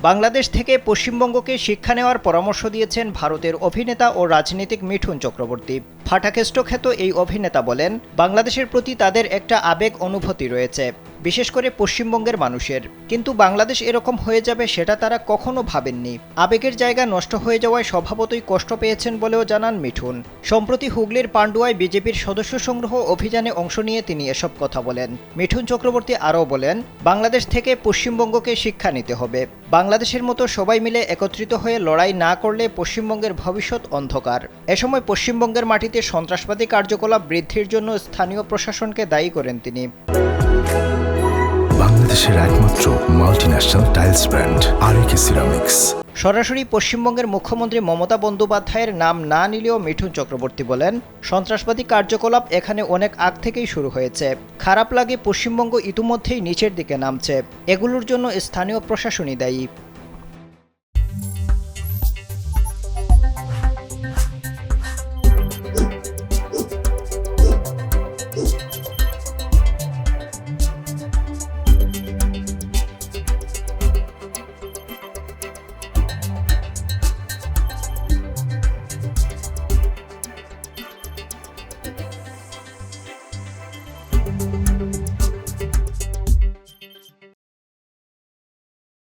বাংলাদেশ থেকে পশ্চিমবঙ্গকে শিক্ষা নেওয়ার পরামর্শ দিয়েছেন ভারতের অভিনেতা ও রাজনীতিক মিঠুন চক্রবর্তী। ফাটাকেষ্ট খ্যাত এই অভিনেতা বলেন, বাংলাদেশের প্রতি তাদের একটা আবেগ অনুভূতি রয়েছে, বিশেষ করে পশ্চিমবঙ্গের মানুষের। কিন্তু বাংলাদেশ এরকম হয়ে যাবে সেটা তারা কখনো ভাবেননি। আবেগের জায়গা নষ্ট হয়ে যাওয়ায় স্বভাবতই কষ্ট পেয়েছেন বলেও জানান মিঠুন। সম্প্রতি হুগলির পান্ডুয়ায় বিজেপির সদস্য সংগ্রহ অভিযানে অংশ নিয়ে তিনি এসব কথা বলেন। মিঠুন চক্রবর্তী আরও বলেন, বাংলাদেশ থেকে পশ্চিমবঙ্গকে শিক্ষা নিতে হবে। বাংলাদেশের মতো সবাই মিলে একত্রিত হয়ে লড়াই না করলে পশ্চিমবঙ্গের ভবিষ্যৎ অন্ধকার। এ সময় পশ্চিমবঙ্গের মাটিতে সন্ত্রাসবাদী কার্যকলাপ বৃদ্ধির জন্য স্থানীয় প্রশাসনকে দায়ী করেন তিনি। বাংলাদেশের একমাত্র মাল্টিন্যাশনাল টাইলস ব্র্যান্ড আরএকে সিরামিক্স। সরাসরি পশ্চিমবঙ্গের মুখ্যমন্ত্রী মমতা বন্দ্যোপাধ্যায়ের নাম না নিলেও মিঠুন চক্রবর্তী বলেন, সন্ত্রাসবাদী কার্যকলাপ এখানে অনেক আগ থেকেই শুরু হয়েছে। খারাপ লাগে পশ্চিমবঙ্গ ইতিমধ্যেই নিচের দিকে নামছে। এগুলোর জন্য স্থানীয় প্রশাসনই দায়ী।